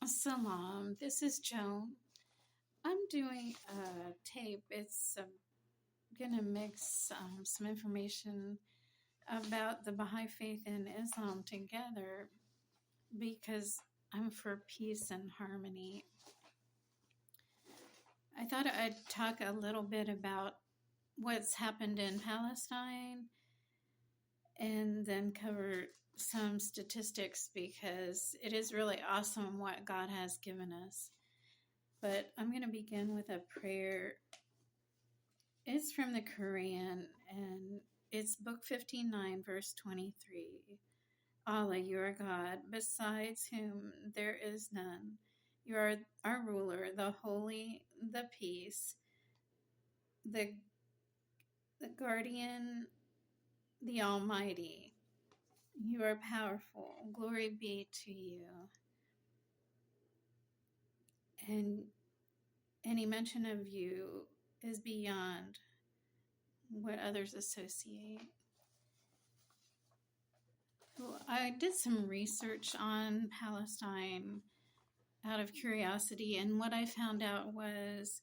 Salam, this is Joan. I'm doing a tape. It's going to mix some information about the Baha'i faith and Islam together because I'm for peace and harmony. I thought I'd talk a little bit about what's happened in Palestine and then cover some statistics because it is really awesome what God has given us. But I'm going to begin with a prayer. It's from the Quran, and it's Book 59, verse 23. Allah, you are God, besides whom there is none. You are our ruler, the holy, the peace, the guardian, the almighty. You are powerful. Glory be to you. And any mention of you is beyond what others associate. Well, I did some research on Palestine out of curiosity, and what I found out was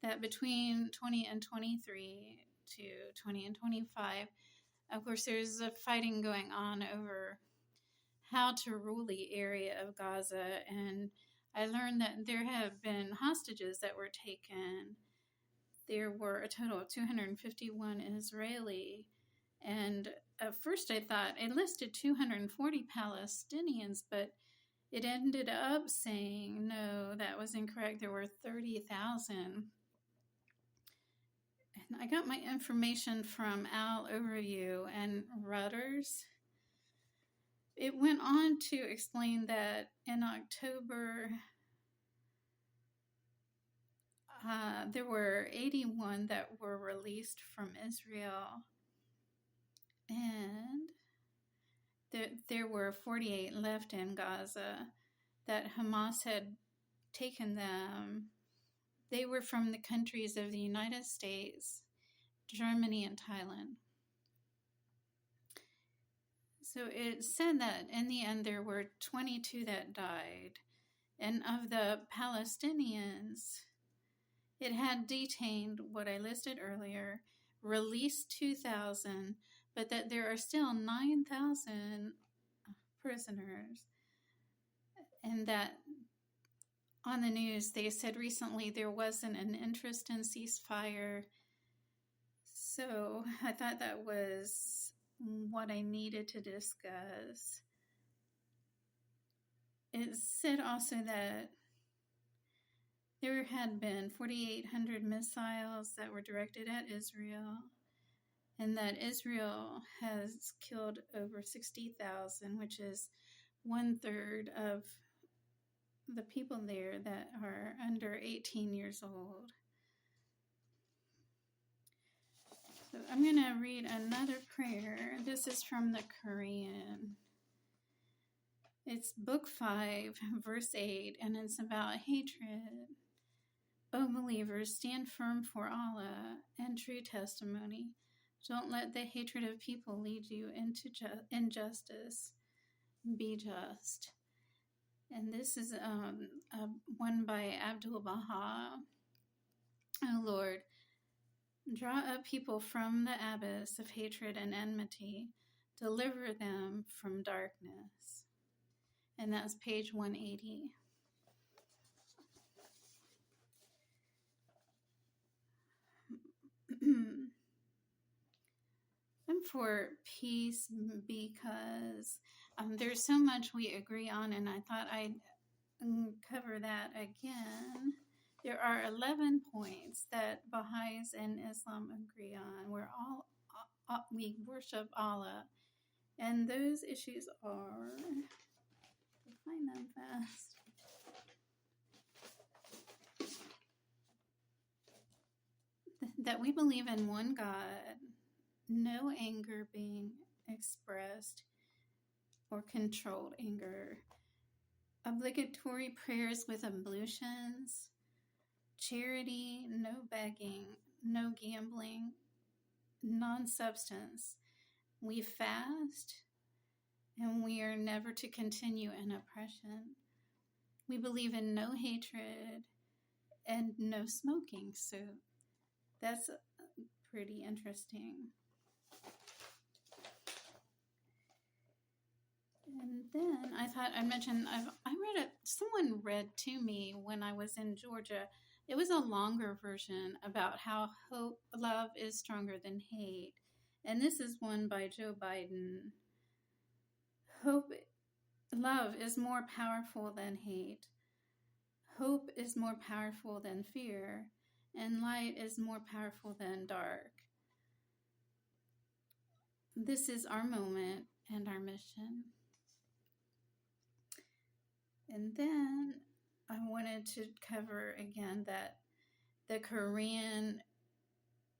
that between 20 and 23 to 20 and 25, of course, there's a fighting going on over how to rule the area of Gaza, and I learned that there have been hostages that were taken. There were a total of 251 Israeli, and at first I thought it listed 240 Palestinians, but it ended up saying, no, that was incorrect. There were 30,000. And I got my information from Al Overview and Reuters. It went on to explain that in October, there were 81 that were released from Israel, and there were 48 left in Gaza that Hamas had taken them. They were from the countries of the United States, Germany, and Thailand. So it said that in the end there were 22 that died. And of the Palestinians, it had detained what I listed earlier, released 2,000, but that there are still 9,000 prisoners. And that on the news, they said recently there wasn't an interest in ceasefire. So I thought that was what I needed to discuss. It said also that there had been 4,800 missiles that were directed at Israel, and that Israel has killed over 60,000, which is 1/3 of the people there that are under 18 years old. So I'm going to read another prayer. This is from the Quran. It's Book 5, verse 8, and it's about hatred. O believers, stand firm for Allah and true testimony. Don't let the hatred of people lead you into injustice. Be just. And this is one by Abdul Baha. O Lord, draw up people from the abyss of hatred and enmity. Deliver them from darkness. And that's page 180. I'm for peace because there's so much we agree on, and I thought I'd cover that again. There are 11 points that Baha'is and Islam agree on. We worship Allah, and those issues are, I'll find them fast. That we believe in one God, no anger being expressed or controlled anger, obligatory prayers with ablutions, charity, no begging, no gambling, non-substance. We fast, and we are never to continue in oppression. We believe in no hatred and no smoking. So that's pretty interesting. And then I thought I'd mention someone read to me when I was in Georgia. It was a longer version about how love is stronger than hate. And this is one by Joe Biden. Love is more powerful than hate. Hope is more powerful than fear. And light is more powerful than dark. This is our moment and our mission. And then I wanted to cover again that the Quran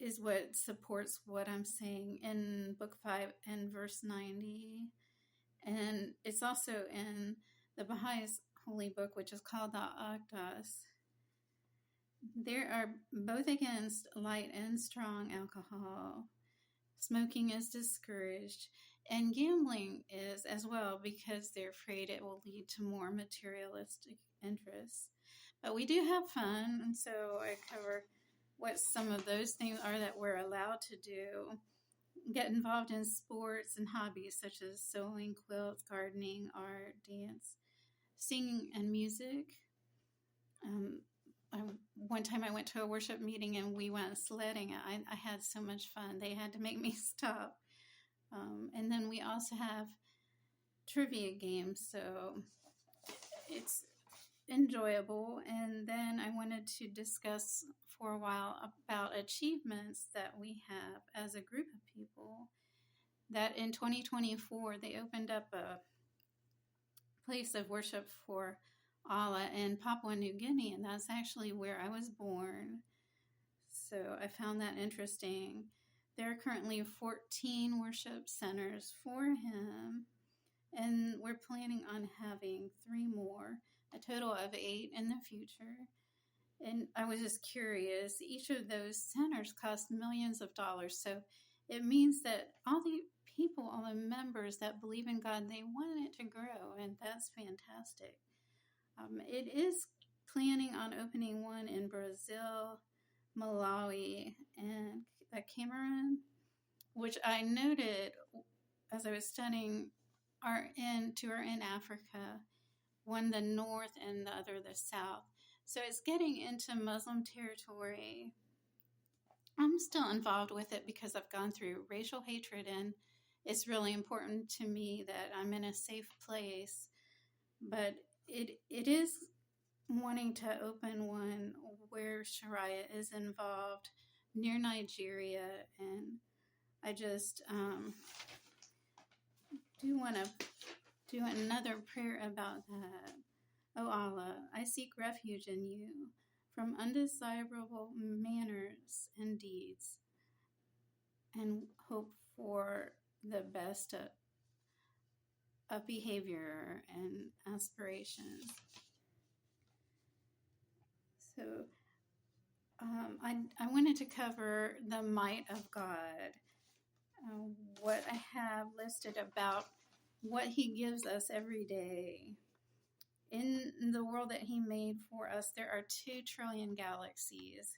is what supports what I'm saying in Book 5 and verse 90. And it's also in the Baha'is holy book, which is called the Aqdas. They are both against light and strong alcohol. Smoking is discouraged, and gambling is as well, because they're afraid it will lead to more materialistic interests. But we do have fun, and so I cover what some of those things are that we're allowed to do. Get involved in sports and hobbies such as sewing, quilts, gardening, art, dance, singing, and music. One time I went to a worship meeting and we went sledding. I had so much fun. They had to make me stop. And then we also have trivia games, so it's enjoyable. And then I wanted to discuss for a while about achievements that we have as a group of people. That in 2024, they opened up a place of worship for Allah in Papua New Guinea, and that's actually where I was born. So I found that interesting. There are currently 14 worship centers for him, and we're planning on having 3 more, a total of 8 in the future. And I was just curious, each of those centers cost millions of dollars. So it means that all the people, all the members that believe in God, they want it to grow, and that's fantastic. It is planning on opening one in Brazil, Malawi, and Cameroon, which I noted as I was studying two are in Africa, one the north and the other the south. So it's getting into Muslim territory. I'm still involved with it because I've gone through racial hatred, and it's really important to me that I'm in a safe place. But it is wanting to open one where Sharia is involved near Nigeria, and I just do want to do another prayer about that. Oh Allah, I seek refuge in you from undesirable manners and deeds, and hope for the best of behavior and aspirations. So I wanted to cover the might of God, what I have listed about what he gives us every day. In the world that he made for us, there are 2 trillion galaxies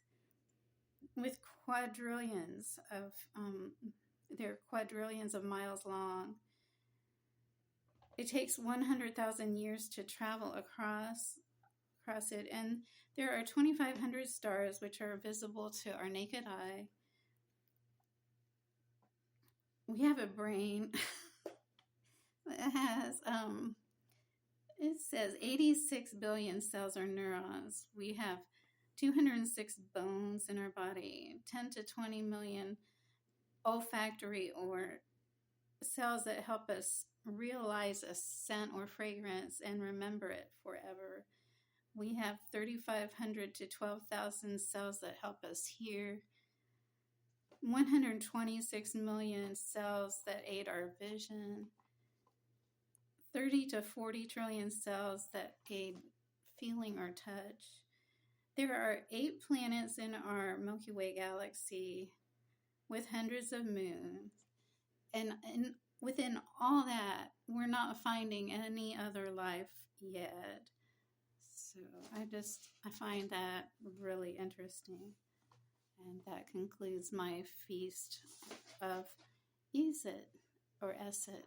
with quadrillions of miles long. It takes 100,000 years to travel across it, and there are 2,500 stars which are visible to our naked eye. We have a brain that has it says 86 billion cells or neurons. We have 206 bones in our body, 10 to 20 million olfactory or cells that help us realize a scent or fragrance and remember it forever. We have 3,500 to 12,000 cells that help us hear, 126 million cells that aid our vision, 30 to 40 trillion cells that aid feeling or touch. There are 8 planets in our Milky Way galaxy with hundreds of moons. And within all that, we're not finding any other life yet. So I find that really interesting. And that concludes my feast of Izzat or Izzat.